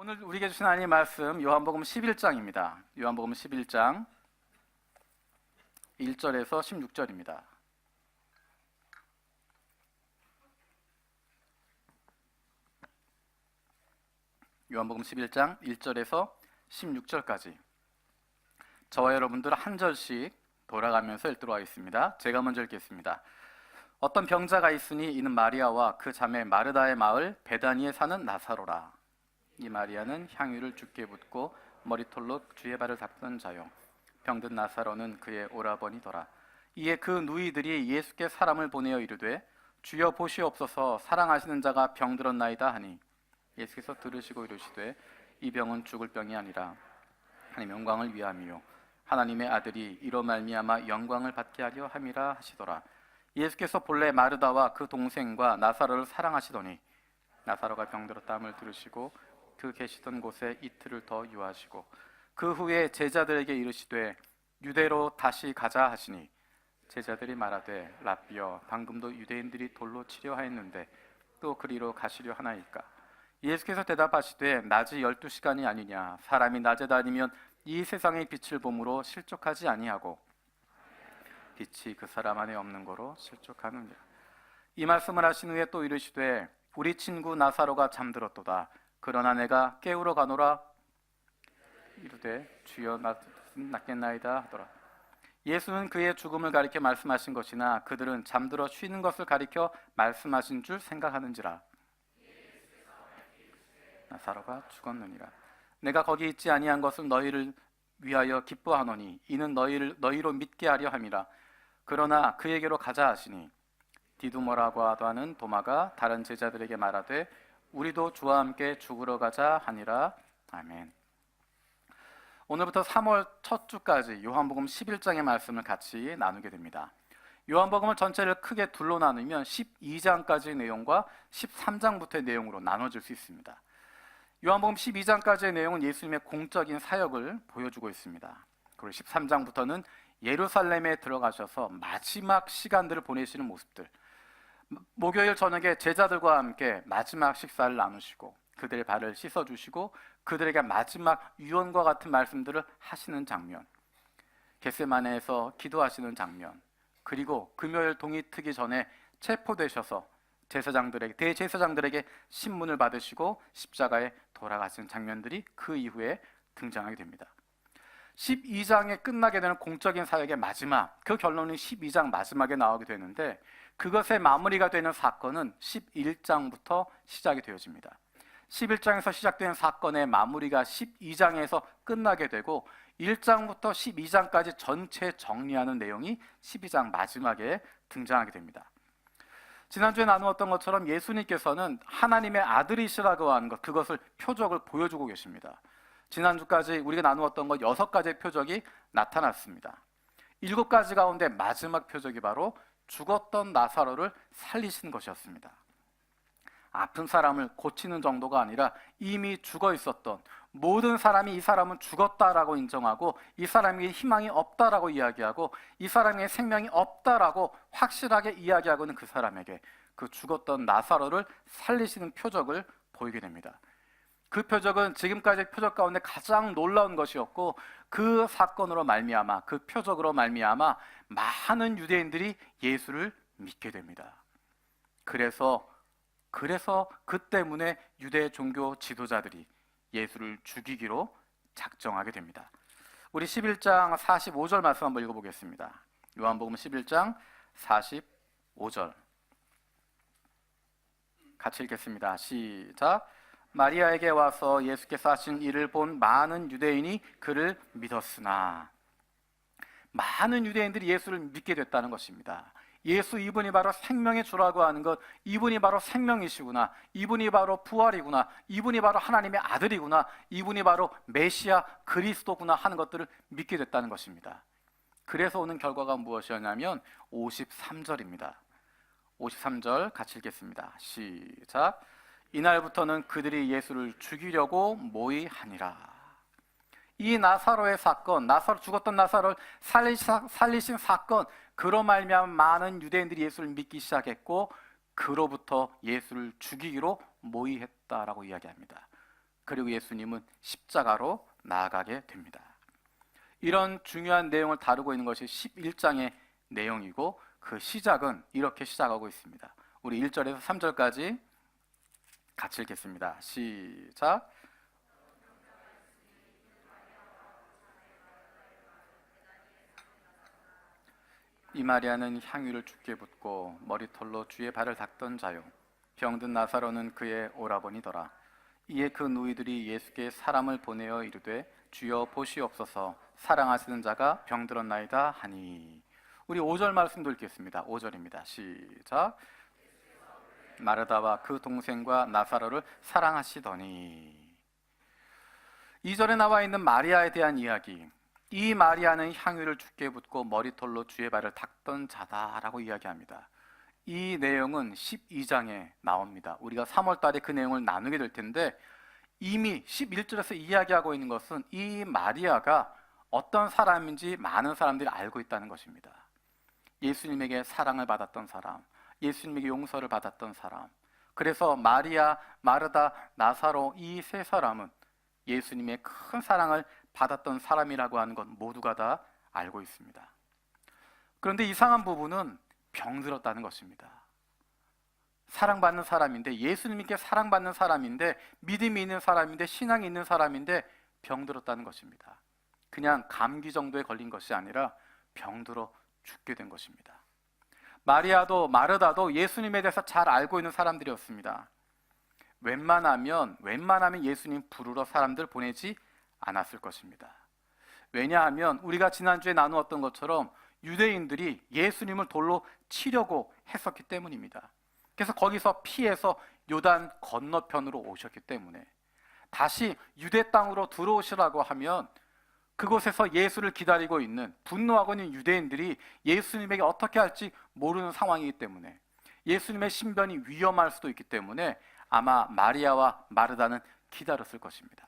오늘 우리에게 주신 하나님의 말씀 요한복음 11장입니다. 요한복음 11장 1절에서 16절입니다. 요한복음 11장 1절에서 16절까지 저와 여러분들 한 절씩 돌아가면서 읽도록 하겠습니다. 제가 먼저 읽겠습니다. 어떤 병자가 있으니 이는 마리아와 그 자매 마르다의 마을 베다니에 사는 나사로라. 이 마리아는 향유를 주께 붓고 머리털로 주의 발을 닦던 자요, 병든 나사로는 그의 오라버니더라. 이에 그 누이들이 예수께 사람을 보내어 이르되 주여 보시옵소서, 사랑하시는 자가 병들었나이다 하니 예수께서 들으시고 이르시되 이 병은 죽을 병이 아니라 하나님의 영광을 위함이요 하나님의 아들이 이로 말미암아 영광을 받게 하려 함이라 하시더라. 예수께서 본래 마르다와 그 동생과 나사로를 사랑하시더니 나사로가 병들었다함을 들으시고 그 계시던 곳에 이틀을 더 유하시고 그 후에 제자들에게 이르시되 유대로 다시 가자 하시니 제자들이 말하되 라삐여, 방금도 유대인들이 돌로 치려 하였는데 또 그리로 가시려 하나이까? 예수께서 대답하시되 낮이 12시간이 아니냐? 사람이 낮에 다니면 이 세상의 빛을 보므로 실족하지 아니하고 빛이 그 사람 안에 없는 거로 실족하느니라. 이 말씀을 하신 후에 또 이르시되 우리 친구 나사로가 잠들었도다. 그러나 내가 깨우러 가노라. 이르되 주여 낫겠나이다 하더라. 예수는 그의 죽음을 가리켜 말씀하신 것이나 그들은 잠들어 쉬는 것을 가리켜 말씀하신 줄 생각하는지라. 나사로가 죽었느니라. 내가 거기 있지 아니한 것을 너희를 위하여 기뻐하노니 이는 너희로 믿게 하려 함이라. 그러나 그에게로 가자 하시니 디두모라고 하는 도마가 다른 제자들에게 말하되 우리도 주와 함께 죽으러 가자 하니라. 아멘. 오늘부터 3월 첫 주까지 요한복음 11장의 말씀을 같이 나누게 됩니다. 요한복음을 전체를 크게 둘로 나누면 12장까지의 내용과 13장부터의 내용으로 나눠질 수 있습니다. 요한복음 12장까지의 내용은 예수님의 공적인 사역을 보여주고 있습니다. 그리고 13장부터는 예루살렘에 들어가셔서 마지막 시간들을 보내시는 모습들, 목요일 저녁에 제자들과 함께 마지막 식사를 나누시고 그들의 발을 씻어주시고 그들에게 마지막 유언과 같은 말씀들을 하시는 장면, 겟세마네에서 기도하시는 장면, 그리고 금요일 동이 트기 전에 체포되셔서 대제사장들에게 신문을 받으시고 십자가에 돌아가신 장면들이 그 이후에 등장하게 됩니다. 12장에 끝나게 되는 공적인 사역의 마지막, 그 결론이 12장 마지막에 나오게 되는데 그것의 마무리가 되는 사건은 11장부터 시작이 되어집니다. 11장에서 시작된 사건의 마무리가 12장에서 끝나게 되고 1장부터 12장까지 전체 정리하는 내용이 12장 마지막에 등장하게 됩니다. 지난주에 나누었던 것처럼 예수님께서는 하나님의 아들이시라고 하는 것, 그것을 표적을 보여주고 계십니다. 지난주까지 우리가 나누었던 것 6가지의 표적이 나타났습니다. 7가지 가운데 마지막 표적이 바로 죽었던 나사로를 살리신 것이었습니다. 아픈 사람을 고치는 정도가 아니라 이미 죽어 있었던 모든 사람이 이 사람은 죽었다라고 인정하고 이 사람에게 희망이 없다라고 이야기하고 이 사람에게 생명이 없다라고 확실하게 이야기하고는 그 사람에게 그 죽었던 나사로를 살리시는 표적을 보이게 됩니다. 그 표적은 지금까지의 표적 가운데 가장 놀라운 것이었고 그 사건으로 말미암아, 그 표적으로 말미암아 많은 유대인들이 예수를 믿게 됩니다. 그래서 그 때문에 유대 종교 지도자들이 예수를 죽이기로 작정하게 됩니다. 우리 11장 45절 말씀 한번 읽어보겠습니다. 요한복음 11장 45절 같이 읽겠습니다. 시작. 마리아에게 와서 예수께서 하신 일을 본 많은 유대인이 그를 믿었으나, 많은 유대인들이 예수를 믿게 됐다는 것입니다. 예수, 이분이 바로 생명의 주라고 하는 것, 이분이 바로 생명이시구나, 이분이 바로 부활이구나, 이분이 바로 하나님의 아들이구나, 이분이 바로 메시아 그리스도구나 하는 것들을 믿게 됐다는 것입니다. 그래서 오는 결과가 무엇이었냐면 53절입니다. 53절 같이 읽겠습니다. 시작. 이날부터는 그들이 예수를 죽이려고 모의하니라. 이 나사로의 사건, 죽었던 나사로를 살리신 사건, 그로 말미암아 많은 유대인들이 예수를 믿기 시작했고 그로부터 예수를 죽이기로 모의했다라고 이야기합니다. 그리고 예수님은 십자가로 나아가게 됩니다. 이런 중요한 내용을 다루고 있는 것이 11장의 내용이고 그 시작은 이렇게 시작하고 있습니다. 우리 1절에서 3절까지 같이 읽겠습니다. 시작. 이 마리아는 향유를 주께 붓고 머리털로 주의 발을 닦던 자요 병든 나사로는 그의 오라버니더라. 이에 그 누이들이 예수께 사람을 보내어 이르되 주여 보시옵소서 사랑하시는 자가 병들었나이다 하니. 우리 5절 말씀도 읽겠습니다. 5절입니다. 시작. 마르다와 그 동생과 나사로를 사랑하시더니. 2절에 나와 있는 마리아에 대한 이야기, 이 마리아는 향유를 주께 붓고 머리털로 주의 발을 닦던 자다라고 이야기합니다. 이 내용은 12장에 나옵니다. 우리가 3월 달에 그 내용을 나누게 될 텐데 이미 11절에서 이야기하고 있는 것은 이 마리아가 어떤 사람인지 많은 사람들이 알고 있다는 것입니다. 예수님에게 사랑을 받았던 사람, 예수님에게 용서를 받았던 사람. 그래서 마리아, 마르다, 나사로 이 세 사람은 예수님의 큰 사랑을 받았던 사람이라고 하는 것 모두가 다 알고 있습니다. 그런데 이상한 부분은 병들었다는 것입니다. 사랑받는 사람인데, 예수님께 사랑받는 사람인데, 믿음이 있는 사람인데, 신앙이 있는 사람인데 병들었다는 것입니다. 그냥 감기 정도에 걸린 것이 아니라 병들어 죽게 된 것입니다. 마리아도 마르다도 예수님에 대해서 잘 알고 있는 사람들이었습니다. 웬만하면 예수님 부르러 사람들 보내지 않았을 것입니다. 왜냐하면 우리가 지난주에 나누었던 것처럼 유대인들이 예수님을 돌로 치려고 했었기 때문입니다. 그래서 거기서 피해서 요단 건너편으로 오셨기 때문에 다시 유대 땅으로 들어오시라고 하면 그곳에서 예수를 기다리고 있는, 분노하고 있는 유대인들이 예수님에게 어떻게 할지 모르는 상황이기 때문에, 예수님의 신변이 위험할 수도 있기 때문에 아마 마리아와 마르다는 기다렸을 것입니다.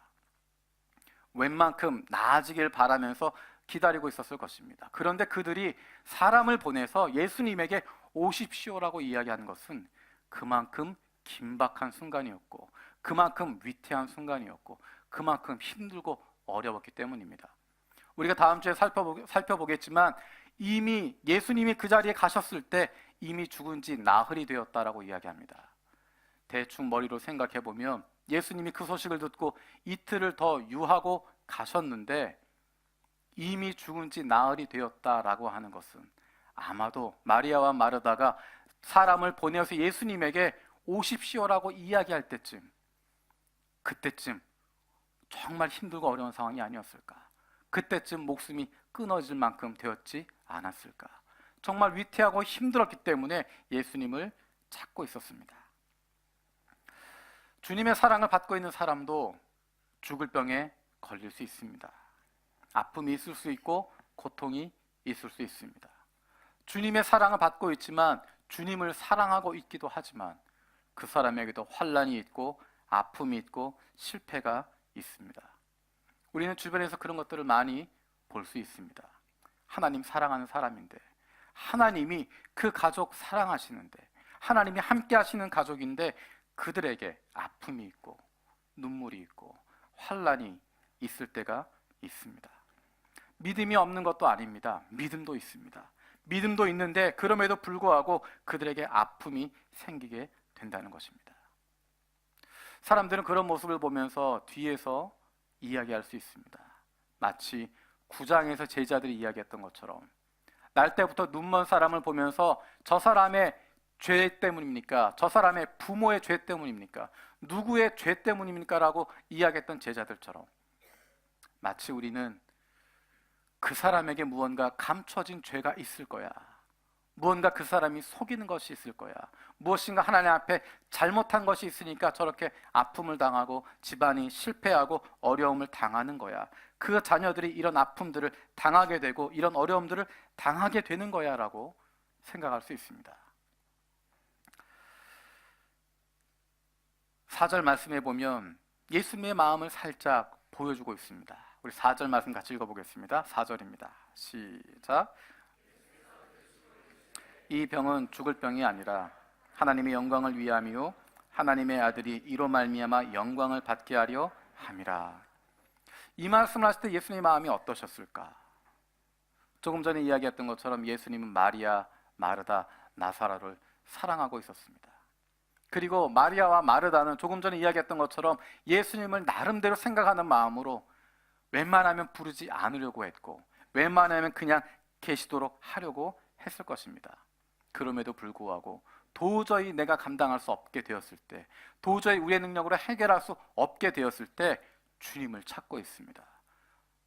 웬만큼 나아지길 바라면서 기다리고 있었을 것입니다. 그런데 그들이 사람을 보내서 예수님에게 오십시오라고 이야기하는 것은 그만큼 긴박한 순간이었고, 그만큼 위태한 순간이었고, 그만큼 힘들고 어려웠기 때문입니다. 우리가 다음 주에 살펴보겠지만 이미 예수님이 그 자리에 가셨을 때 이미 죽은 지 나흘이 되었다라고 이야기합니다. 대충 머리로 생각해 보면 예수님이 그 소식을 듣고 이틀을 더 유하고 가셨는데 이미 죽은 지 나흘이 되었다라고 하는 것은 아마도 마리아와 마르다가 사람을 보내어서 예수님에게 오십시오라고 이야기할 때쯤, 그때쯤 정말 힘들고 어려운 상황이 아니었을까? 그때쯤 목숨이 끊어질 만큼 되었지 않았을까? 정말 위태하고 힘들었기 때문에 예수님을 찾고 있었습니다. 주님의 사랑을 받고 있는 사람도 죽을 병에 걸릴 수 있습니다. 아픔이 있을 수 있고 고통이 있을 수 있습니다. 주님의 사랑을 받고 있지만 주님을 사랑하고 있기도 하지만 그 사람에게도 환난이 있고 아픔이 있고 실패가 있습니다. 우리는 주변에서 그런 것들을 많이 볼 수 있습니다. 하나님 사랑하는 사람인데, 하나님이 그 가족 사랑하시는데, 하나님이 함께 하시는 가족인데 그들에게 아픔이 있고 눈물이 있고 환난이 있을 때가 있습니다. 믿음이 없는 것도 아닙니다. 믿음도 있습니다. 믿음도 있는데 그럼에도 불구하고 그들에게 아픔이 생기게 된다는 것입니다. 사람들은 그런 모습을 보면서 뒤에서 이야기할 수 있습니다. 마치 9장에서 제자들이 이야기했던 것처럼 날 때부터 눈먼 사람을 보면서 저 사람의 죄 때문입니까? 저 사람의 부모의 죄 때문입니까? 누구의 죄 때문입니까? 라고 이야기했던 제자들처럼 마치 우리는 그 사람에게 무언가 감춰진 죄가 있을 거야, 무언가 그 사람이 속이는 것이 있을 거야, 무엇인가 하나님 앞에 잘못한 것이 있으니까 저렇게 아픔을 당하고 집안이 실패하고 어려움을 당하는 거야, 그 자녀들이 이런 아픔들을 당하게 되고 이런 어려움들을 당하게 되는 거야 라고 생각할 수 있습니다. 4절 말씀해 보면 예수님의 마음을 살짝 보여주고 있습니다. 우리 4절 말씀 같이 읽어보겠습니다. 4절입니다. 시작. 이 병은 죽을 병이 아니라 하나님의 영광을 위함이요 하나님의 아들이 이로 말미암아 영광을 받게 하려 함이라. 이 말씀을 하실 때 예수님의 마음이 어떠셨을까? 조금 전에 이야기했던 것처럼 예수님은 마리아, 마르다, 나사로를 사랑하고 있었습니다. 그리고 마리아와 마르다는 조금 전에 이야기했던 것처럼 예수님을 나름대로 생각하는 마음으로 웬만하면 부르지 않으려고 했고 웬만하면 그냥 계시도록 하려고 했을 것입니다. 그럼에도 불구하고 도저히 내가 감당할 수 없게 되었을 때, 도저히 우리의 능력으로 해결할 수 없게 되었을 때 주님을 찾고 있습니다.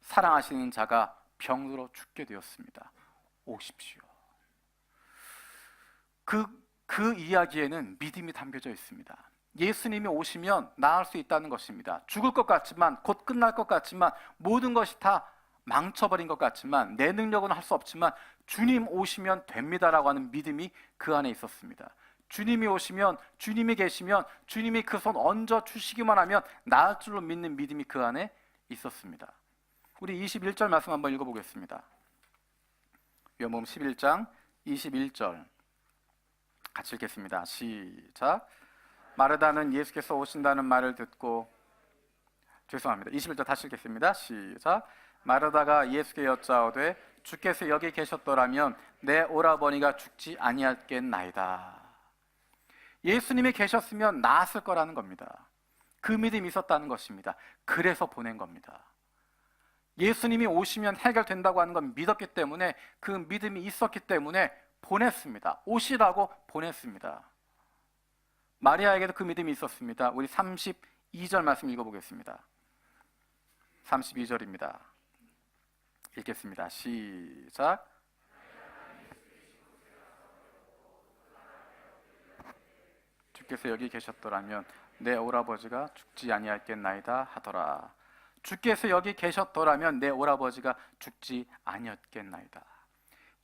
사랑하시는 자가 병으로 죽게 되었습니다. 오십시오. 그 이야기에는 믿음이 담겨져 있습니다. 예수님이 오시면 나을 수 있다는 것입니다. 죽을 것 같지만, 곧 끝날 것 같지만, 모든 것이 다 망쳐버린 것 같지만, 내 능력은 할 수 없지만 주님 오시면 됩니다라고 하는 믿음이 그 안에 있었습니다. 주님이 오시면, 주님이 계시면, 주님이 그 손 얹어 주시기만 하면 나을 줄로 믿는 믿음이 그 안에 있었습니다. 우리 21절 말씀 한번 읽어보겠습니다. 요한복음 11장 21절 같이 읽겠습니다. 시작. 마르다는 예수께서 오신다는 말을 듣고, 죄송합니다. 21절 다시 읽겠습니다. 시작. 마르다가 예수께 여짜오되 주께서 여기 계셨더라면 내 오라버니가 죽지 아니했겠나이다. 예수님이 계셨으면 나았을 거라는 겁니다. 그 믿음이 있었다는 것입니다. 그래서 보낸 겁니다. 예수님이 오시면 해결된다고 하는 건 믿었기 때문에, 그 믿음이 있었기 때문에 보냈습니다. 오시라고 보냈습니다. 마리아에게도 그 믿음이 있었습니다. 우리 32절 말씀 읽어보겠습니다. 32절입니다. 읽겠습니다. 시작. 주께서 여기 계셨더라면 내 오라버지가 죽지 아니했겠나이다 하더라. 주께서 여기 계셨더라면 내 오라버지가 죽지 아니었겠나이다.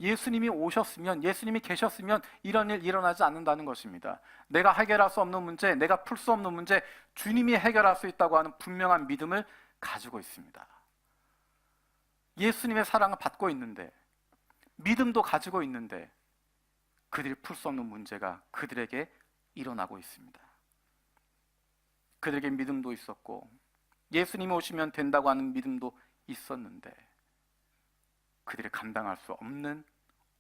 예수님이 오셨으면, 예수님이 계셨으면 이런 일 일어나지 않는다는 것입니다. 내가 해결할 수 없는 문제, 내가 풀 수 없는 문제, 주님이 해결할 수 있다고 하는 분명한 믿음을 가지고 있습니다. 예수님의 사랑을 받고 있는데, 믿음도 가지고 있는데 그들이 풀 수 없는 문제가 그들에게 일어나고 있습니다. 그들에게 믿음도 있었고 예수님이 오시면 된다고 하는 믿음도 있었는데 그들이 감당할 수 없는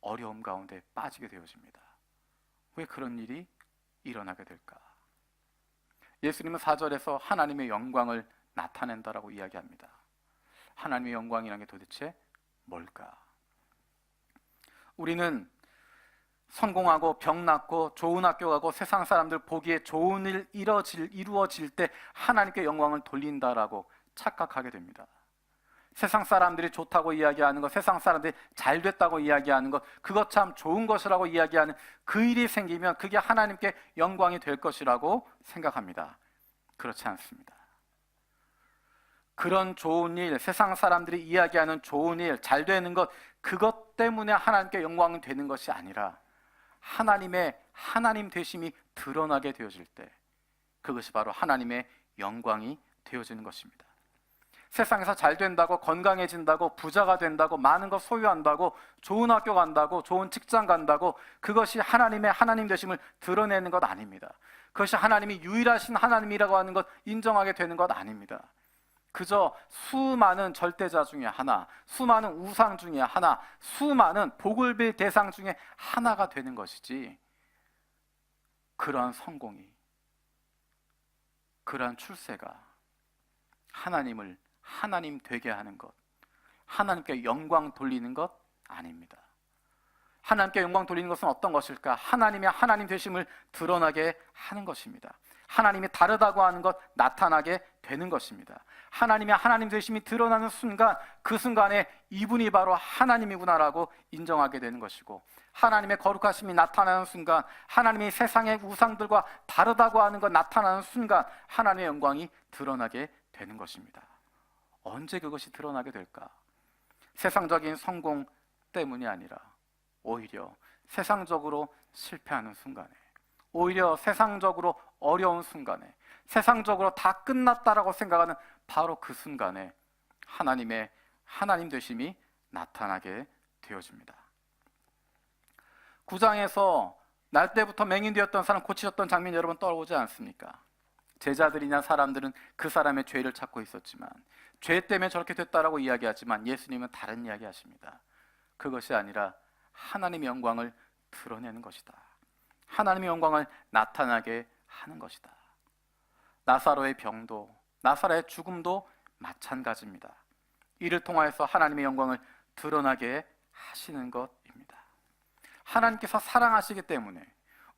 어려움 가운데 빠지게 되어집니다. 왜 그런 일이 일어나게 될까? 예수님은 4절에서 하나님의 영광을 나타낸다라고 이야기합니다. 하나님의 영광이라는 게 도대체 뭘까? 우리는 성공하고 병 낫고 좋은 학교 가고 세상 사람들 보기에 좋은 일 이루어질 때 하나님께 영광을 돌린다라고 착각하게 됩니다. 세상 사람들이 좋다고 이야기하는 것, 세상 사람들이 잘 됐다고 이야기하는 것, 그것 참 좋은 것이라고 이야기하는 그 일이 생기면 그게 하나님께 영광이 될 것이라고 생각합니다. 그렇지 않습니다. 그런 좋은 일, 세상 사람들이 이야기하는 좋은 일, 잘 되는 것, 그것 때문에 하나님께 영광이 되는 것이 아니라 하나님의 하나님 되심이 드러나게 되어질 때 그것이 바로 하나님의 영광이 되어지는 것입니다. 세상에서 잘 된다고, 건강해진다고, 부자가 된다고, 많은 것 소유한다고, 좋은 학교 간다고, 좋은 직장 간다고, 그것이 하나님의 하나님 되심을 드러내는 것 아닙니다. 그것이 하나님이 유일하신 하나님이라고 하는 것 인정하게 되는 것 아닙니다. 그저 수많은 절대자 중에 하나, 수많은 우상 중에 하나, 수많은 복을 빌 대상 중에 하나가 되는 것이지, 그러한 성공이, 그러한 출세가 하나님을 하나님 되게 하는 것, 하나님께 영광 돌리는 것 아닙니다. 하나님께 영광 돌리는 것은 어떤 것일까? 하나님의 하나님 되심을 드러나게 하는 것입니다. 하나님이 다르다고 하는 것 나타나게 되는 것입니다. 하나님의 하나님 되심이 드러나는 순간, 그 순간에 이분이 바로 하나님이구나라고 인정하게 되는 것이고, 하나님의 거룩하심이 나타나는 순간, 하나님이 세상의 우상들과 다르다고 하는 것 나타나는 순간 하나님의 영광이 드러나게 되는 것입니다. 언제 그것이 드러나게 될까? 세상적인 성공 때문이 아니라 오히려 세상적으로 실패하는 순간에, 오히려 세상적으로 어려운 순간에, 세상적으로 다 끝났다라고 생각하는 바로 그 순간에 하나님의 하나님 되심이 나타나게 되어집니다. 9장에서 날 때부터 맹인되었던 사람 고치셨던 장면 여러분 떠오르지 않습니까? 제자들이나 사람들은 그 사람의 죄를 찾고 있었지만, 죄 때문에 저렇게 됐다라고 이야기하지만 예수님은 다른 이야기 하십니다. 그것이 아니라 하나님의 영광을 드러내는 것이다. 하나님의 영광을 나타나게 하는 것이다. 나사로의 병도, 나사로의 죽음도 마찬가지입니다. 이를 통하여서 하나님의 영광을 드러나게 하시는 것입니다. 하나님께서 사랑하시기 때문에,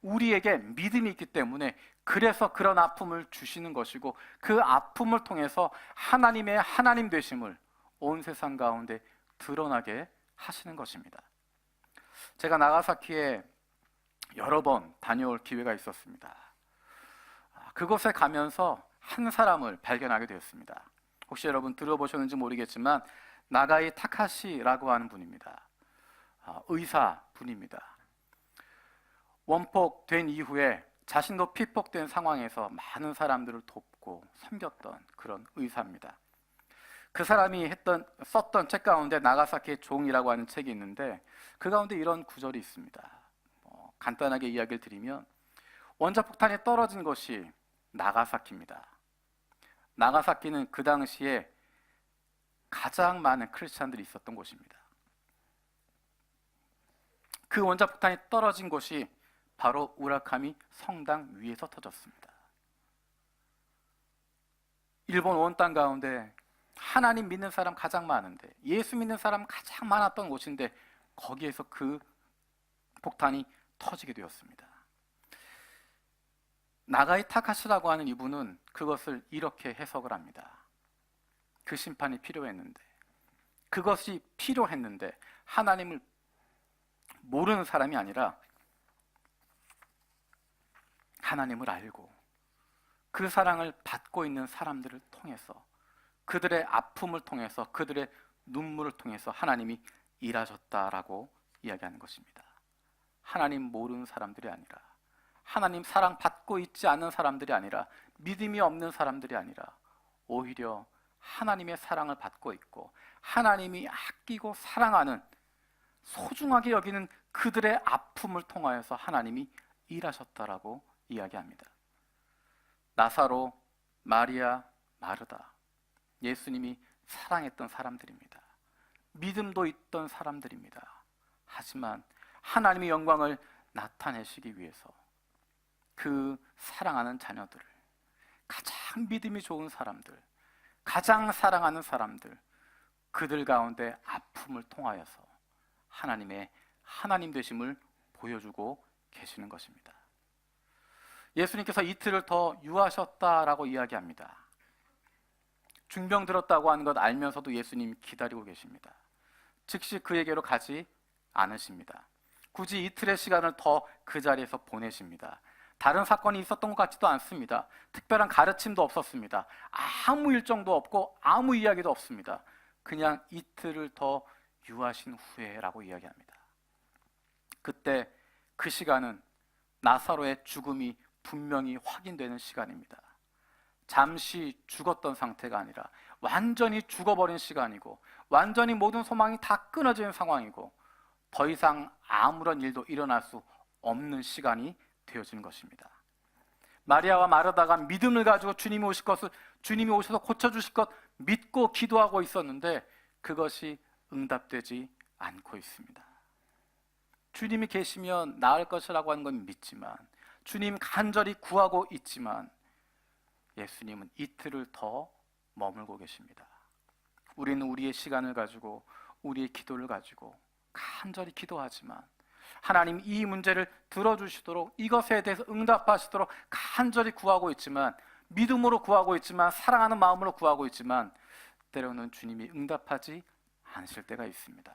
우리에게 믿음이 있기 때문에, 그래서 그런 아픔을 주시는 것이고, 그 아픔을 통해서 하나님의 하나님 되심을 온 세상 가운데 드러나게 하시는 것입니다. 제가 나가사키에 여러 번 다녀올 기회가 있었습니다. 그곳에 가면서 한 사람을 발견하게 되었습니다. 혹시 여러분 들어보셨는지 모르겠지만 나가이 타카시라고 하는 분입니다. 의사 분입니다. 원폭된 이후에 자신도 피폭된 상황에서 많은 사람들을 돕고 섬겼던 그런 의사입니다. 그 사람이 썼던 책 가운데 나가사키의 종이라고 하는 책이 있는데, 그 가운데 이런 구절이 있습니다. 간단하게 이야기를 드리면, 원자폭탄이 떨어진 것이 나가사키입니다. 나가사키는 그 당시에 가장 많은 크리스찬들이 있었던 곳입니다. 그 원자폭탄이 떨어진 곳이 바로 우라카미 성당 위에서 터졌습니다. 일본 온 땅 가운데 하나님 믿는 사람 가장 많은데, 예수 믿는 사람 가장 많았던 곳인데, 거기에서 그 폭탄이 터지게 되었습니다. 나가이 타카시라고 하는 이분은 그것을 이렇게 해석을 합니다. 그 심판이 필요했는데, 그것이 필요했는데 하나님을 모르는 사람이 아니라 하나님을 알고 그 사랑을 받고 있는 사람들을 통해서, 그들의 아픔을 통해서, 그들의 눈물을 통해서 하나님이 일하셨다라고 이야기하는 것입니다. 하나님 모르는 사람들이 아니라, 하나님 사랑 받고 있지 않은 사람들이 아니라, 믿음이 없는 사람들이 아니라, 오히려 하나님의 사랑을 받고 있고 하나님이 아끼고 사랑하는, 소중하게 여기는 그들의 아픔을 통하여서 하나님이 일하셨다라고 이야기합니다. 나사로, 마리아, 마르다, 예수님이 사랑했던 사람들입니다. 믿음도 있던 사람들입니다. 하지만 하나님의 영광을 나타내시기 위해서 그 사랑하는 자녀들을, 가장 믿음이 좋은 사람들, 가장 사랑하는 사람들, 그들 가운데 아픔을 통하여서 하나님의 하나님 되심을 보여주고 계시는 것입니다. 예수님께서 이틀을 더 유하셨다라고 이야기합니다. 중병 들었다고 하는 것 알면서도 예수님 기다리고 계십니다. 즉시 그에게로 가지 않으십니다. 굳이 이틀의 시간을 더 그 자리에서 보내십니다. 다른 사건이 있었던 것 같지도 않습니다. 특별한 가르침도 없었습니다. 아무 일정도 없고 아무 이야기도 없습니다. 그냥 이틀을 더 유하신 후에라고 이야기합니다. 그때 그 시간은 나사로의 죽음이 분명히 확인되는 시간입니다. 잠시 죽었던 상태가 아니라 완전히 죽어버린 시간이고, 완전히 모든 소망이 다 끊어지는 상황이고, 더 이상 아무런 일도 일어날 수 없는 시간이 되어지는 것입니다. 마리아와 마르다가 믿음을 가지고 주님이 오실 것을, 주님이 오셔서 고쳐주실 것 믿고 기도하고 있었는데 그것이 응답되지 않고 있습니다. 주님이 계시면 나을 것이라고 하는 건 믿지만, 주님 간절히 구하고 있지만 예수님은 이틀을 더 머물고 계십니다. 우리는 우리의 시간을 가지고, 우리의 기도를 가지고 간절히 기도하지만, 하나님 이 문제를 들어주시도록, 이것에 대해서 응답하시도록 간절히 구하고 있지만, 믿음으로 구하고 있지만, 사랑하는 마음으로 구하고 있지만, 때로는 주님이 응답하지 않으실 때가 있습니다.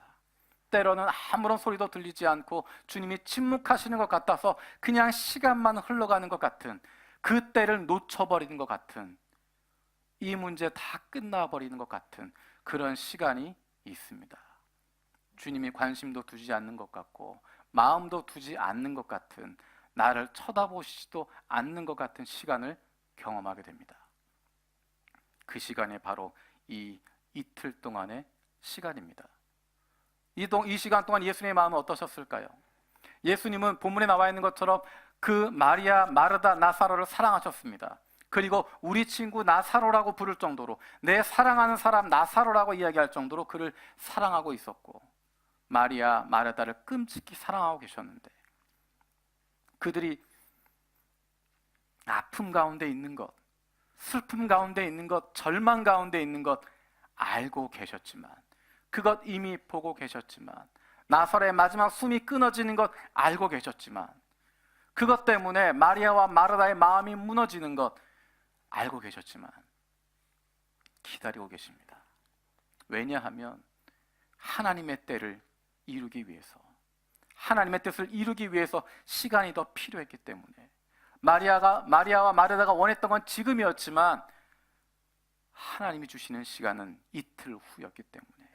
때로는 아무런 소리도 들리지 않고 주님이 침묵하시는 것 같아서 그냥 시간만 흘러가는 것 같은, 그 때를 놓쳐버리는 것 같은, 이 문제 다 끝나버리는 것 같은 그런 시간이 있습니다. 주님이 관심도 두지 않는 것 같고 마음도 두지 않는 것 같은, 나를 쳐다보시지도 않는 것 같은 시간을 경험하게 됩니다. 그 시간이 바로 이 이틀 동안의 시간입니다. 이 시간 동안 예수님의 마음은 어떠셨을까요? 예수님은 본문에 나와 있는 것처럼 그 마리아, 마르다, 나사로를 사랑하셨습니다. 그리고 우리 친구 나사로라고 부를 정도로, 내 사랑하는 사람 나사로라고 이야기할 정도로 그를 사랑하고 있었고, 마리아, 마르다를 끔찍히 사랑하고 계셨는데, 그들이 아픔 가운데 있는 것, 슬픔 가운데 있는 것, 절망 가운데 있는 것 알고 계셨지만, 그것 이미 보고 계셨지만, 나사로의 마지막 숨이 끊어지는 것 알고 계셨지만, 그것 때문에 마리아와 마르다의 마음이 무너지는 것 알고 계셨지만 기다리고 계십니다. 왜냐하면 하나님의 때를 이루기 위해서, 하나님의 뜻을 이루기 위해서 시간이 더 필요했기 때문에, 마리아와 마르다가 원했던 건 지금이었지만 하나님이 주시는 시간은 이틀 후였기 때문에,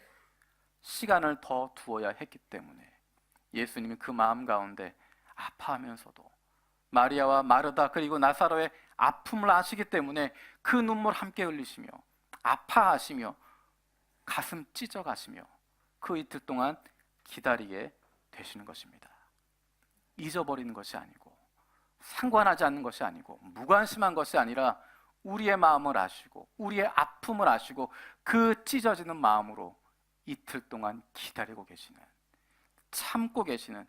시간을 더 두어야 했기 때문에 예수님이 그 마음 가운데 아파하면서도 마리아와 마르다 그리고 나사로의 아픔을 아시기 때문에 그 눈물 함께 흘리시며 아파하시며 가슴 찢어가시며 그 이틀 동안 기다리게 되시는 것입니다. 잊어버리는 것이 아니고, 상관하지 않는 것이 아니고, 무관심한 것이 아니라 우리의 마음을 아시고 우리의 아픔을 아시고 그 찢어지는 마음으로 이틀 동안 기다리고 계시는, 참고 계시는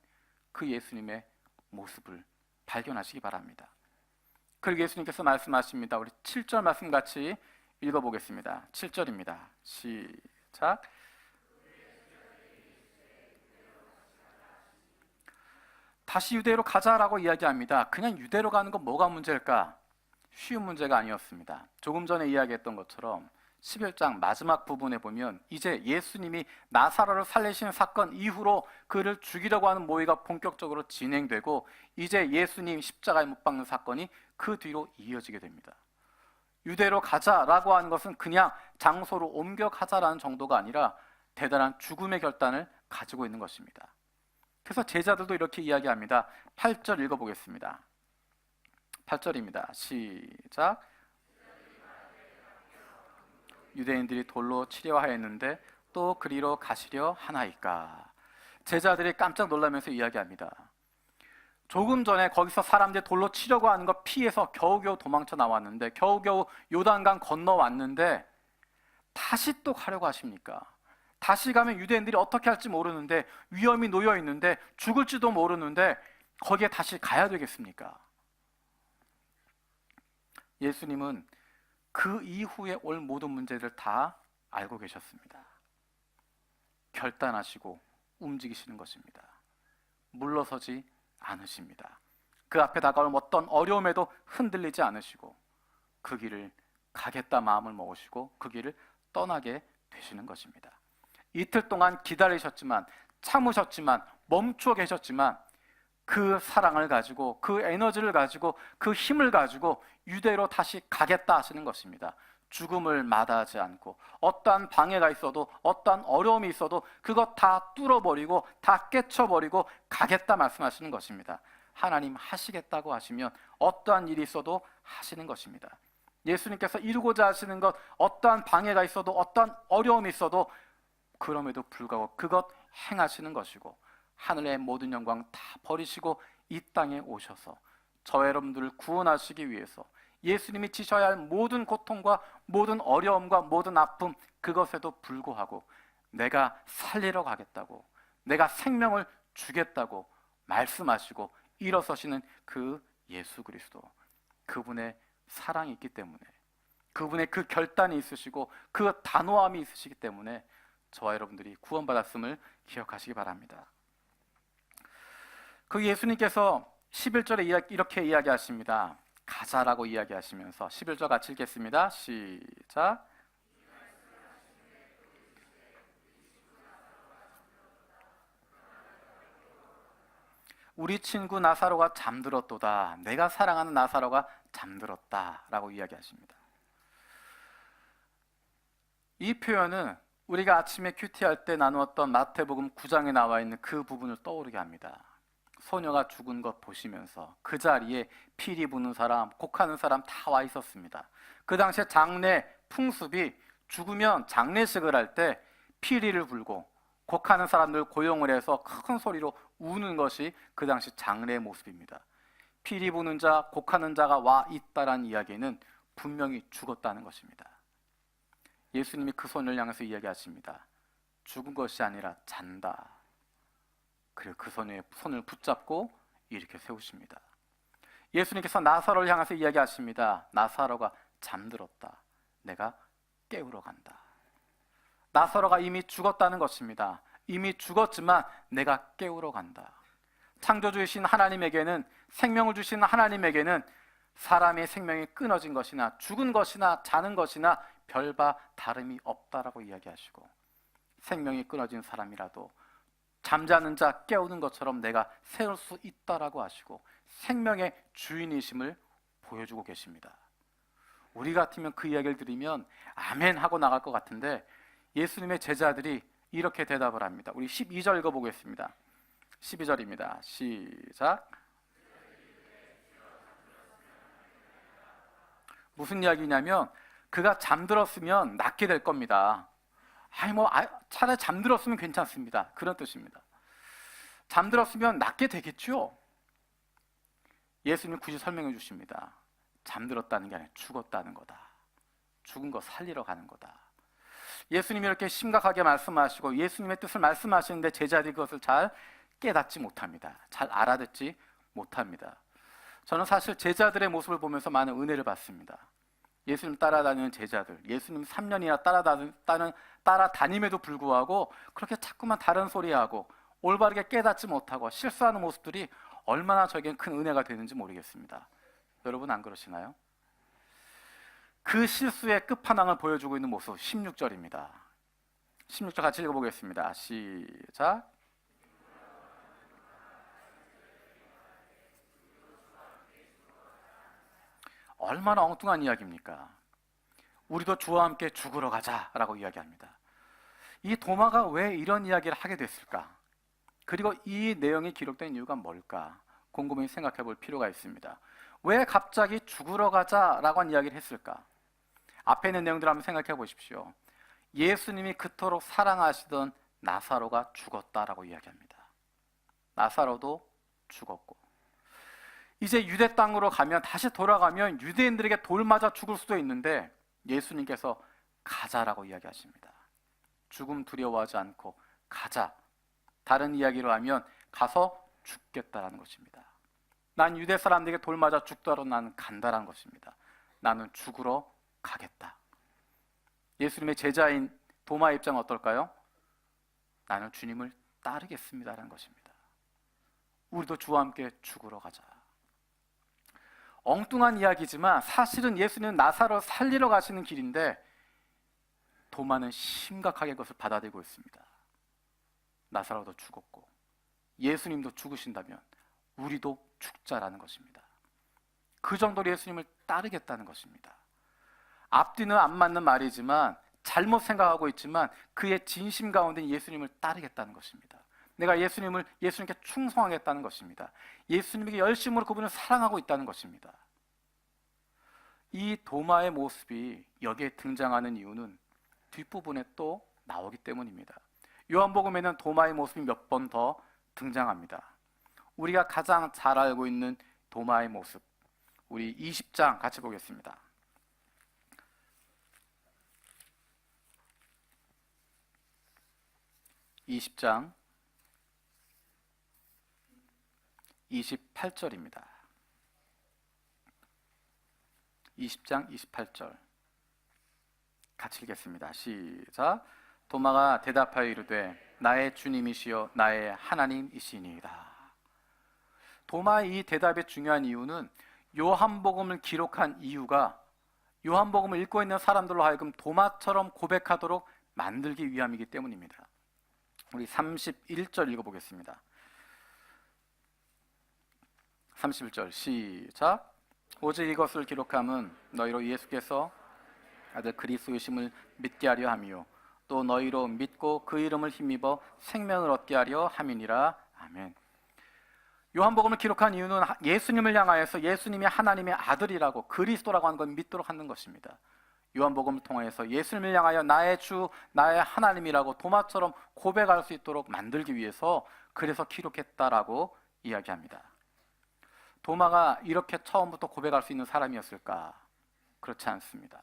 그 예수님의 모습을 발견하시기 바랍니다. 그리고 예수님께서 말씀하십니다. 우리 7절 말씀 같이 읽어보겠습니다. 7절입니다. 시작. 다시 유대로 가자라고 이야기합니다. 그냥 유대로 가는 건 뭐가 문제일까? 쉬운 문제가 아니었습니다. 조금 전에 이야기했던 것처럼 11장 마지막 부분에 보면 이제 예수님이 나사로를 살리신 사건 이후로 그를 죽이려고 하는 모의가 본격적으로 진행되고, 이제 예수님 십자가에 못 박는 사건이 그 뒤로 이어지게 됩니다. 유대로 가자라고 하는 것은 그냥 장소로 옮겨가자라는 정도가 아니라 대단한 죽음의 결단을 가지고 있는 것입니다. 그래서 제자들도 이렇게 이야기합니다. 8절 읽어보겠습니다. 8절입니다. 시작. 유대인들이 돌로 치려 하였는데 또 그리로 가시려 하나이까. 제자들이 깜짝 놀라면서 이야기합니다. 조금 전에 거기서 사람들이 돌로 치려고 하는 거 피해서 겨우겨우 도망쳐 나왔는데, 겨우겨우 요단강 건너왔는데 다시 또 가려고 하십니까? 다시 가면 유대인들이 어떻게 할지 모르는데, 위험이 놓여 있는데, 죽을지도 모르는데 거기에 다시 가야 되겠습니까? 예수님은 그 이후에 올 모든 문제를 다 알고 계셨습니다. 결단하시고 움직이시는 것입니다. 물러서지 않으십니다. 그 앞에 다가올 어떤 어려움에도 흔들리지 않으시고 그 길을 가겠다 마음을 먹으시고 그 길을 떠나게 되시는 것입니다. 이틀 동안 기다리셨지만, 참으셨지만, 멈추어 계셨지만 그 사랑을 가지고, 그 에너지를 가지고, 그 힘을 가지고 유대로 다시 가겠다 하시는 것입니다. 죽음을 마다하지 않고, 어떠한 방해가 있어도, 어떠한 어려움이 있어도 그것 다 뚫어버리고 다 깨쳐버리고 가겠다 말씀하시는 것입니다. 하나님 하시겠다고 하시면 어떠한 일이 있어도 하시는 것입니다. 예수님께서 이루고자 하시는 것, 어떠한 방해가 있어도, 어떠한 어려움이 있어도 그럼에도 불구하고 그것 행하시는 것이고, 하늘의 모든 영광 다 버리시고 이 땅에 오셔서 저와 여러분들을 구원하시기 위해서 예수님이 지셔야 할 모든 고통과 모든 어려움과 모든 아픔, 그것에도 불구하고 내가 살리러 가겠다고, 내가 생명을 주겠다고 말씀하시고 일어서시는 그 예수 그리스도, 그분의 사랑이 있기 때문에, 그분의 그 결단이 있으시고 그 단호함이 있으시기 때문에 저와 여러분들이 구원받았음을 기억하시기 바랍니다. 그 예수님께서 11절에 이렇게 이야기하십니다. 가자라고 이야기하시면서 11절 같이 읽겠습니다. 시작. 우리 친구 나사로가 잠들었도다. 내가 사랑하는 나사로가 잠들었다라고 이야기하십니다. 이 표현은 우리가 아침에 큐티할 때 나누었던 마태복음 9장에 나와 있는 그 부분을 떠오르게 합니다. 소녀가 죽은 것 보시면서 그 자리에 피리 부는 사람, 곡하는 사람 다 와 있었습니다. 그 당시에 장례 풍습이 죽으면 장례식을 할 때 피리를 불고 곡하는 사람들 고용을 해서 큰 소리로 우는 것이 그 당시 장례의 모습입니다. 피리 부는 자, 곡하는 자가 와 있다라는 이야기는 분명히 죽었다는 것입니다. 예수님이 그 손을 향해서 이야기하십니다. 죽은 것이 아니라 잔다. 그리고 그 손을 붙잡고 일으켜 세우십니다. 예수님께서 나사로를 향해서 이야기하십니다. 나사로가 잠들었다. 내가 깨우러 간다. 나사로가 이미 죽었다는 것입니다. 이미 죽었지만 내가 깨우러 간다. 창조주이신 하나님에게는, 생명을 주신 하나님에게는 사람의 생명이 끊어진 것이나 죽은 것이나 자는 것이나 별바 다름이 없다라고 이야기하시고, 생명이 끊어진 사람이라도 잠자는 자 깨우는 것처럼 내가 세울 수 있다라고 하시고 생명의 주인이심을 보여주고 계십니다. 우리 같으면 그 이야기를 들으면 아멘 하고 나갈 것 같은데 예수님의 제자들이 이렇게 대답을 합니다. 우리 12절 읽어보겠습니다. 12절입니다. 시작. 무슨 이야기냐면 그가 잠들었으면 낫게 될 겁니다. 차라리 잠들었으면 괜찮습니다. 그런 뜻입니다. 잠들었으면 낫게 되겠죠. 예수님은 굳이 설명해 주십니다. 잠들었다는 게 아니라 죽었다는 거다. 죽은 거 살리러 가는 거다. 예수님이 이렇게 심각하게 말씀하시고 예수님의 뜻을 말씀하시는데 제자들이 그것을 잘 깨닫지 못합니다. 잘 알아듣지 못합니다. 저는 사실 제자들의 모습을 보면서 많은 은혜를 받습니다. 예수님 따라다니는 제자들, 예수님 3년이나 따라다님에도 불구하고 그렇게 자꾸만 다른 소리하고 올바르게 깨닫지 못하고 실수하는 모습들이 얼마나 저에겐 큰 은혜가 되는지 모르겠습니다. 여러분 안 그러시나요? 그 실수의 끝판왕을 보여주고 있는 모습 16절입니다. 16절 같이 읽어보겠습니다. 시작. 얼마나 엉뚱한 이야기입니까? 우리도 주와 함께 죽으러 가자라고 이야기합니다. 이 도마가 왜 이런 이야기를 하게 됐을까? 그리고 이 내용이 기록된 이유가 뭘까? 곰곰이 생각해 볼 필요가 있습니다. 왜 갑자기 죽으러 가자라고 한 이야기를 했을까? 앞에 있는 내용들 한번 생각해 보십시오. 예수님이 그토록 사랑하시던 나사로가 죽었다라고 이야기합니다. 나사로도 죽었고 이제 유대 땅으로 가면, 다시 돌아가면 유대인들에게 돌 맞아 죽을 수도 있는데 예수님께서 가자라고 이야기하십니다. 죽음 두려워하지 않고 가자. 다른 이야기로 하면 가서 죽겠다라는 것입니다. 난 유대 사람들에게 돌 맞아 죽더라도 나는 간다라는 것입니다. 나는 죽으러 가겠다. 예수님의 제자인 도마의 입장은 어떨까요? 나는 주님을 따르겠습니다라는 것입니다. 우리도 주와 함께 죽으러 가자. 엉뚱한 이야기지만 사실은 예수님은 나사로를 살리러 가시는 길인데 도마는 심각하게 그것을 받아들이고 있습니다. 나사로도 죽었고 예수님도 죽으신다면 우리도 죽자라는 것입니다. 그 정도로 예수님을 따르겠다는 것입니다. 앞뒤는 안 맞는 말이지만 잘못 생각하고 있지만 그의 진심 가운데 예수님을 따르겠다는 것입니다. 내가 예수님께 충성하겠다는 것입니다. 예수님에게 열심으로 그분을 사랑하고 있다는 것입니다. 이 도마의 모습이 여기에 등장하는 이유는 뒷부분에 또 나오기 때문입니다. 요한복음에는 도마의 모습이 몇 번 더 등장합니다. 우리가 가장 잘 알고 있는 도마의 모습, 우리 20장 같이 보겠습니다. 20장 28절입니다. 20장 28절 같이 읽겠습니다. 시작. 도마가 대답하여 이르되 나의 주님이시여 나의 하나님이시니이다. 도마의 이 대답의 중요한 이유는 요한복음을 기록한 이유가 요한복음을 읽고 있는 사람들로 하여금 도마처럼 고백하도록 만들기 위함이기 때문입니다. 우리 31절 읽어보겠습니다. 31절 시작. 오직 이것을 기록함은 너희로 예수께서 아들 그리스도이심을 믿게 하려 함이요 또 너희로 믿고 그 이름을 힘입어 생명을 얻게 하려 함이니라. 아멘. 요한복음을 기록한 이유는 예수님을 향하여서 예수님이 하나님의 아들이라고 그리스도라고 하는 걸 믿도록 하는 것입니다. 요한복음을 통해서 예수님을 향하여 나의 주, 나의 하나님이라고 도마처럼 고백할 수 있도록 만들기 위해서 그래서 기록했다라고 이야기합니다. 도마가 이렇게 처음부터 고백할 수 있는 사람이었을까? 그렇지 않습니다.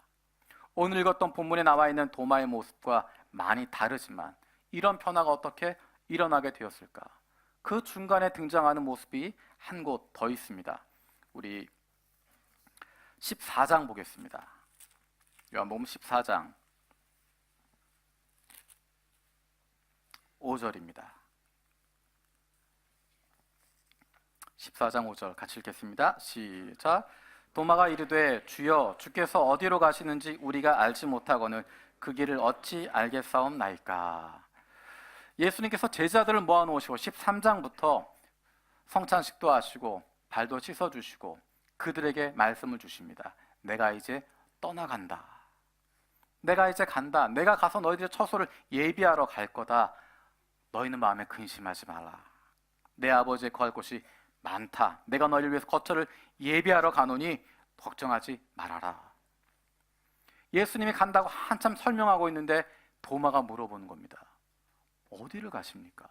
오늘 읽었던 본문에 나와 있는 도마의 모습과 많이 다르지만 이런 변화가 어떻게 일어나게 되었을까? 그 중간에 등장하는 모습이 한 곳 더 있습니다. 우리 14장 보겠습니다. 요한복음 14장 5절입니다. 14장 5절 같이 읽겠습니다. 시작. 도마가 이르되 주여 주께서 어디로 가시는지 우리가 알지 못하거늘 그 길을 어찌 알겠사옵나이까. 예수님께서 제자들을 모아놓으시고 13장부터 성찬식도 하시고 발도 씻어주시고 그들에게 말씀을 주십니다. 내가 이제 떠나간다. 내가 이제 간다. 내가 가서 너희들의 처소를 예비하러 갈 거다. 너희는 마음에 근심하지 말라. 내 아버지의 거할 곳이 많다. 내가 너희를 위해서 거처를 예비하러 가노니 걱정하지 말아라. 예수님이 간다고 한참 설명하고 있는데 도마가 물어보는 겁니다. 어디를 가십니까?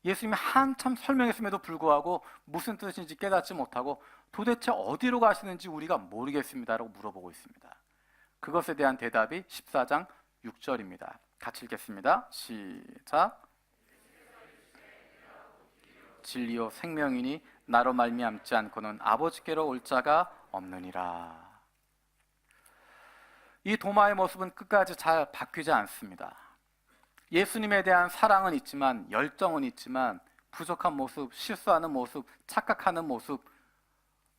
예수님이 한참 설명했음에도 불구하고 무슨 뜻인지 깨닫지 못하고 도대체 어디로 가시는지 우리가 모르겠습니다라고 물어보고 있습니다. 그것에 대한 대답이 14장 6절입니다. 같이 읽겠습니다. 시작. 진리요 생명이니 나로 말미암지 않고는 아버지께로 올 자가 없느니라. 이 도마의 모습은 끝까지 잘 바뀌지 않습니다. 예수님에 대한 사랑은 있지만, 열정은 있지만 부족한 모습, 실수하는 모습, 착각하는 모습,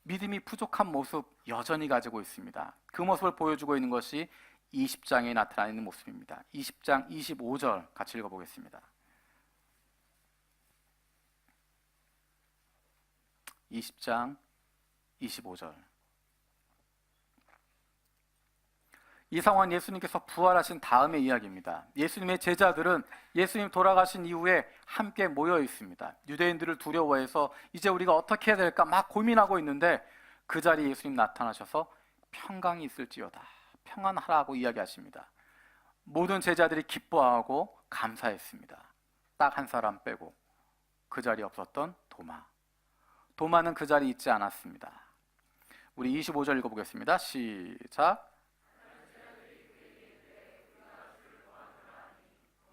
믿음이 부족한 모습 여전히 가지고 있습니다. 그 모습을 보여주고 있는 것이 20장에 나타나 있는 모습입니다. 20장 25절 같이 읽어보겠습니다. 20장 25절. 이 상황은 예수님께서 부활하신 다음의 이야기입니다. 예수님의 제자들은 예수님 돌아가신 이후에 함께 모여 있습니다. 유대인들을 두려워해서 이제 우리가 어떻게 해야 될까 막 고민하고 있는데 그 자리에 예수님 나타나셔서 평강이 있을지어다, 평안하라고 이야기하십니다. 모든 제자들이 기뻐하고 감사했습니다. 딱 한 사람 빼고 그 자리에 없었던 도마. 도마는 그 자리에 있지 않았습니다. 우리 25절 읽어보겠습니다. 시작.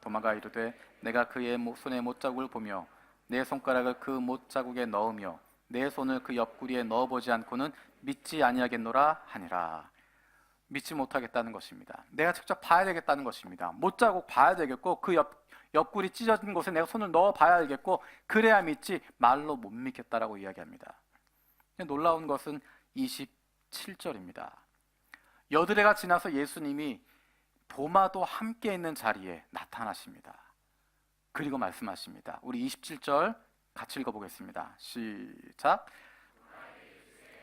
도마가 이르되 내가 그의 손에 못자국을 보며 내 손가락을 그 못자국에 넣으며 내 손을 그 옆구리에 넣어보지 않고는 믿지 아니하겠노라 하니라. 믿지 못하겠다는 것입니다. 내가 직접 봐야 되겠다는 것입니다. 못자국 봐야 되겠고 그 옆구리 찢어진 곳에 내가 손을 넣어봐야 되겠고 그래야 믿지 말로 못 믿겠다라고 이야기합니다. 놀라운 것은 27절입니다. 여드레가 지나서 예수님이 도마도 함께 있는 자리에 나타나십니다. 그리고 말씀하십니다. 우리 27절 같이 읽어보겠습니다. 시작.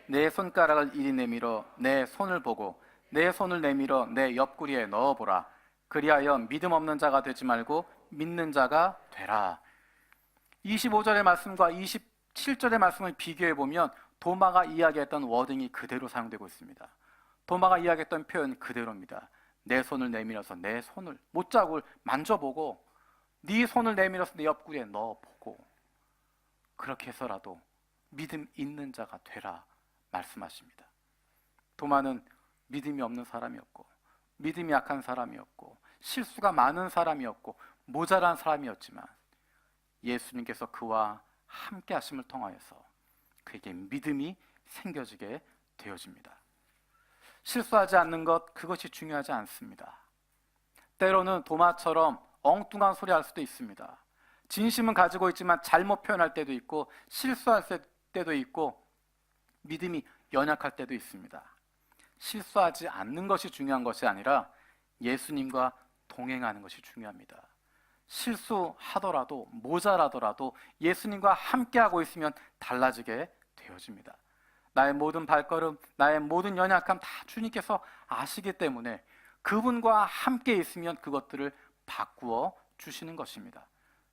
내 손가락을 이리 내밀어 내 손을 보고 내 손을 내밀어 내 옆구리에 넣어보라. 그리하여 믿음 없는 자가 되지 말고 믿는 자가 되라. 25절의 말씀과 27절의 말씀을 비교해보면 도마가 이야기했던 워딩이 그대로 사용되고 있습니다. 도마가 이야기했던 표현 그대로입니다. 내 손을 내밀어서 내 손을 못자국을 만져보고 네 손을 내밀어서 내 옆구리에 넣어보고 그렇게 해서라도 믿음 있는 자가 되라 말씀하십니다. 도마는 믿음이 없는 사람이었고 믿음이 약한 사람이었고 실수가 많은 사람이었고 모자란 사람이었지만 예수님께서 그와 함께 하심을 통하여서 그에게 믿음이 생겨지게 되어집니다. 실수하지 않는 것, 그것이 중요하지 않습니다. 때로는 도마처럼 엉뚱한 소리 할 수도 있습니다. 진심은 가지고 있지만 잘못 표현할 때도 있고 실수할 때도 있고 믿음이 연약할 때도 있습니다. 실수하지 않는 것이 중요한 것이 아니라 예수님과 동행하는 것이 중요합니다. 실수하더라도 모자라더라도 예수님과 함께하고 있으면 달라지게 되어집니다. 나의 모든 발걸음, 나의 모든 연약함 다 주님께서 아시기 때문에 그분과 함께 있으면 그것들을 바꾸어 주시는 것입니다.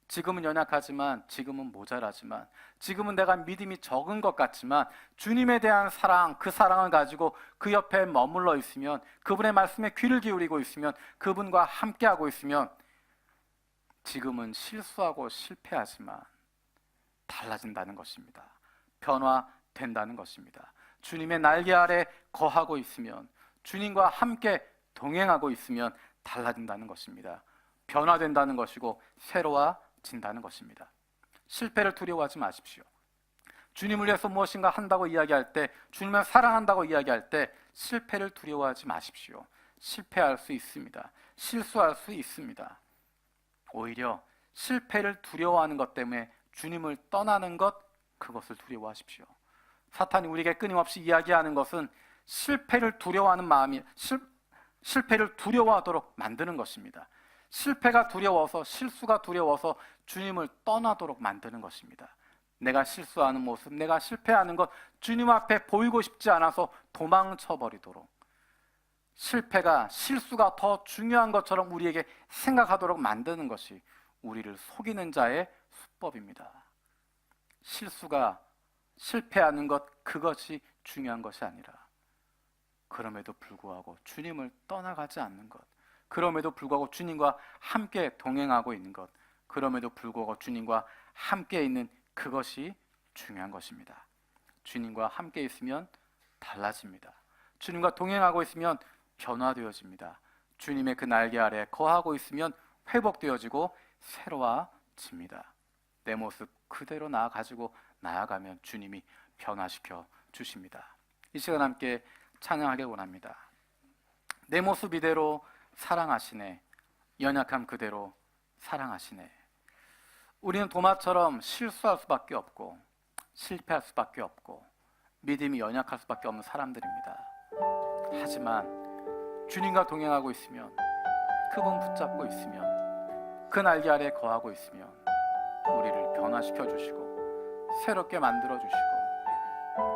지금은 연약하지만, 지금은 모자라지만, 지금은 내가 믿음이 적은 것 같지만 주님에 대한 사랑, 그 사랑을 가지고 그 옆에 머물러 있으면, 그분의 말씀에 귀를 기울이고 있으면, 그분과 함께하고 있으면 지금은 실수하고 실패하지만 달라진다는 것입니다. 변화된다는 것입니다. 주님의 날개 아래 거하고 있으면, 주님과 함께 동행하고 있으면 달라진다는 것입니다. 변화된다는 것이고 새로워진다는 것입니다. 실패를 두려워하지 마십시오. 주님을 위해서 무엇인가 한다고 이야기할 때, 주님을 사랑한다고 이야기할 때 실패를 두려워하지 마십시오. 실패할 수 있습니다. 실수할 수 있습니다. 오히려 실패를 두려워하는 것 때문에 주님을 떠나는 것, 그것을 두려워하십시오. 사탄이 우리에게 끊임없이 이야기하는 것은 실패를 두려워하는 마음이 실패를 두려워하도록 만드는 것입니다. 실패가 두려워서, 실수가 두려워서 주님을 떠나도록 만드는 것입니다. 내가 실수하는 모습, 내가 실패하는 것, 주님 앞에 보이고 싶지 않아서 도망쳐 버리도록, 실패가, 실수가 더 중요한 것처럼 우리에게 생각하도록 만드는 것이 우리를 속이는 자의 수법입니다. 실수가, 실패하는 것, 그것이 중요한 것이 아니라, 그럼에도 불구하고 주님을 떠나가지 않는 것, 그럼에도 불구하고 주님과 함께 동행하고 있는 것, 그럼에도 불구하고 주님과 함께 있는 그것이 중요한 것입니다. 주님과 함께 있으면 달라집니다. 주님과 동행하고 있으면 변화되어집니다. 주님의 그 날개 아래 거하고 있으면 회복되어지고 새로워집니다. 내 모습 그대로 가지고 나아가면 주님이 변화시켜 주십니다. 이 시간 함께 찬양하길 원합니다. 내 모습 이대로 사랑하시네, 연약함 그대로 사랑하시네. 우리는 도마처럼 실수할 수밖에 없고 실패할 수밖에 없고 믿음이 연약할 수밖에 없는 사람들입니다. 하지만 주님과 동행하고 있으면, 그분 붙잡고 있으면, 그 날개 아래 거하고 있으면 우리를 변화시켜 주시고 새롭게 만들어 주시고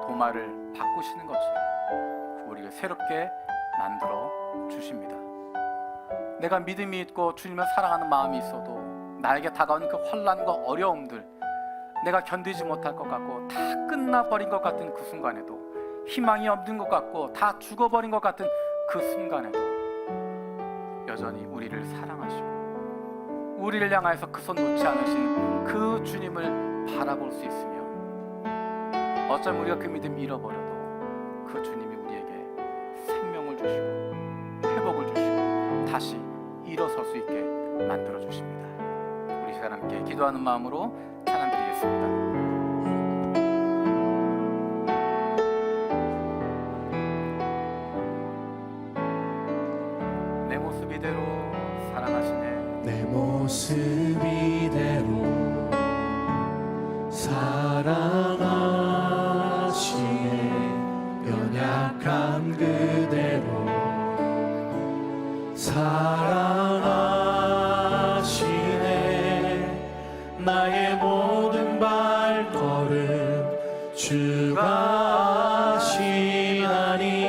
도마를 바꾸시는 것처럼 우리를 새롭게 만들어 주십니다. 내가 믿음이 있고 주님을 사랑하는 마음이 있어도 나에게 다가오는 그 환난과 어려움들, 내가 견디지 못할 것 같고 다 끝나버린 것 같은 그 순간에도, 희망이 없는 것 같고 다 죽어버린 것 같은 그 순간에도 여전히 우리를 사랑하시고 우리를 향하여서 그 손 놓지 않으시는 그 주님을 바라볼 수 있으면, 어쩌면 우리가 그 믿음 잃어버려도 그 주님이 우리에게 생명을 주시고 회복을 주시고 다시 일어설 수 있게 만들어 주십니다. 우리 시간 함께 기도하는 마음으로 찬양 드리겠습니다. 내 모습 이대로 사랑하시네, 내 모습 이대로 사랑하시네, 연약한 그대로 사랑하시네, 나의 모든 발걸음 주가 하시나니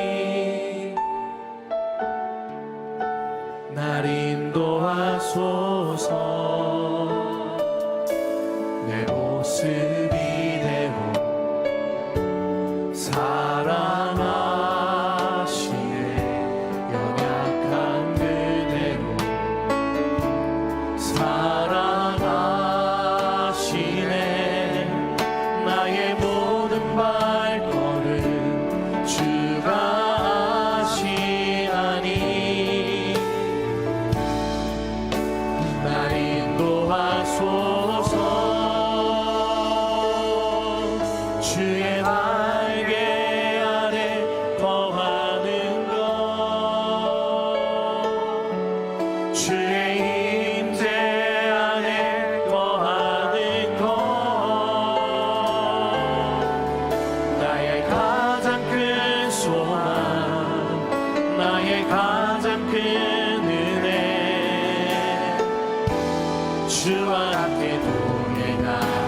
날 인도하소서. 내 모습 이대로 사랑하시네, 연약한 그대로 사랑하시네, 나의 모든 발걸음 주가 하시나니 날 인도하소서. 주의 날개 아래 거하는 것, 주의 임재 안에 거하는 것, 나의 가장 큰 소망, 나의 가장 큰 은혜, 주와 함께 동행하는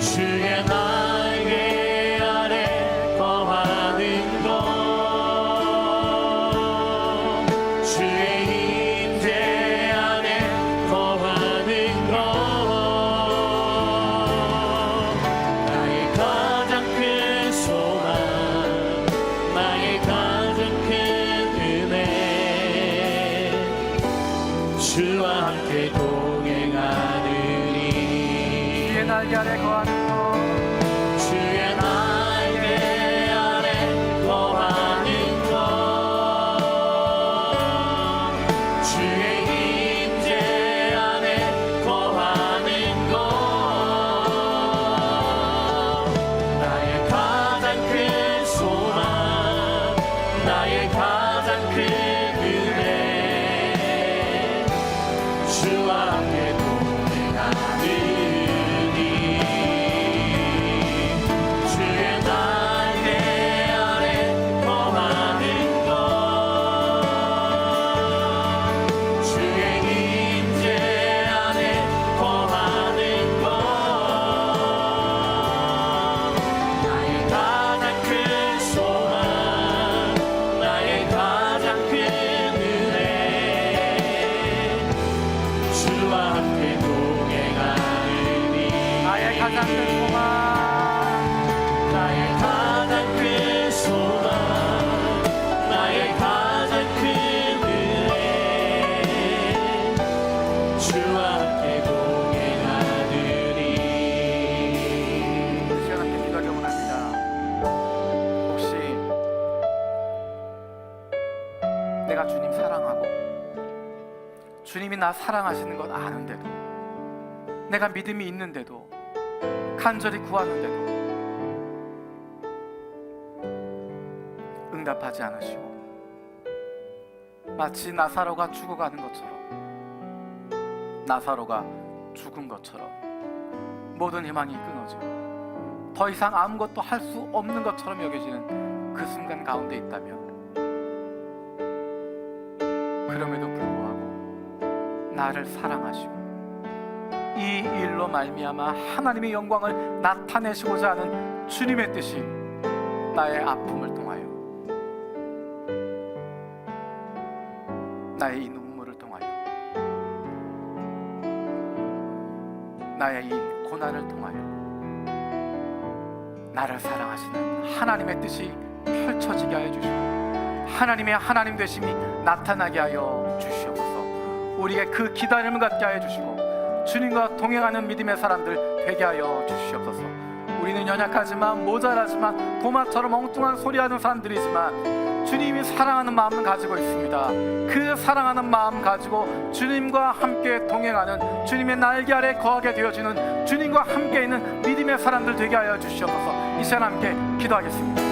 주의 날개 아래 거하는 것, 주의 임재 안에 거하는 것, 나의 가장 큰 소망, 나의 가장 큰 은혜, 주와 함께 동행하느니 주의 날개 아래 거하는 것, 나의 가장 큰 은혜 주와 함께 동행하느니 주의 날개 아래 거하는 것 주의 임재 안에 거하는 것 나의 가장 큰 소망 나의 가장 큰 은혜 주와 함께 동행하느니 나의 가장 큰 소망 나의 가장 큰 소망 나의 가장 큰 은혜 주와 함께 동행하느니 이 시간 함께 기도하기 원합니다. 혹시 내가 주님 사랑하고 주님이 나 사랑하시는 것 아는데도 내가 믿음이 있는데도 간절히 구하는데도 응답하지 않으시고 마치 나사로가 죽어가는 것처럼 나사로가 죽은 것처럼 모든 희망이 끊어지고 더 이상 아무것도 할 수 없는 것처럼 여겨지는 그 순간 가운데 있다면 그럼에도 불구하고 나를 사랑하시고 이 일로 말미암아 하나님의 영광을 나타내시고자 하는 주님의 뜻이 나의 아픔을 통하여 나의 이 눈물을 통하여 나의 이 고난을 통하여 나를 사랑하시는 하나님의 뜻이 펼쳐지게 하여 주시고 하나님의 하나님 되심이 나타나게 하여 주시옵소서. 우리에게 그 기다림을 갖게 하여 주시고 주님과 동행하는 믿음의 사람들 되게 하여 주시옵소서. 우리는 연약하지만 모자라지만 도마처럼 엉뚱한 소리하는 사람들이지만 주님이 사랑하는 마음을 가지고 있습니다. 그 사랑하는 마음 가지고 주님과 함께 동행하는 주님의 날개 아래 거하게 되어지는 주님과 함께 있는 믿음의 사람들 되게 하여 주시옵소서. 이 시간 함께 기도하겠습니다.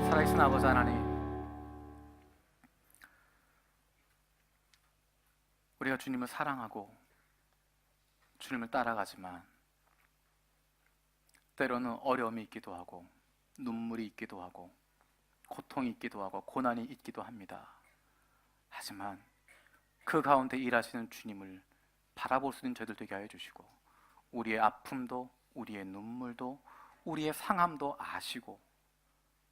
살아계신 아버지 하나님, 우리가 주님을 사랑하고 주님을 따라가지만 때로는 어려움이 있기도 하고 눈물이 있기도 하고 고통이 있기도 하고 고난이 있기도 합니다. 하지만 그 가운데 일하시는 주님을 바라볼 수 있는 저희들 되게 하여 주시고 우리의 아픔도 우리의 눈물도 우리의 상함도 아시고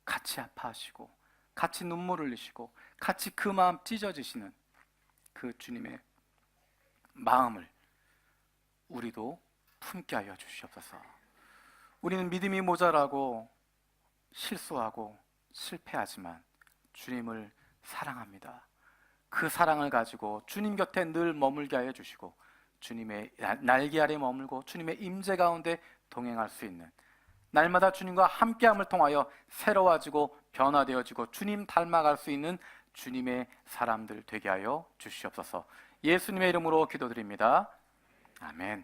같이 아파하시고 같이 눈물 흘리시고 같이 그 마음 찢어지시는 그 주님의 마음을 우리도 품게 하여 주시옵소서. 우리는 믿음이 모자라고 실수하고 실패하지만 주님을 사랑합니다. 그 사랑을 가지고 주님 곁에 늘 머물게 하여 주시고 주님의 날개 아래 머물고 주님의 임재 가운데 동행할 수 있는 날마다 주님과 함께함을 통하여 새로워지고 변화되어지고 주님 닮아갈 수 있는 주님의 사람들 되게 하여 주시옵소서. 예수님의 이름으로 기도드립니다. 아멘.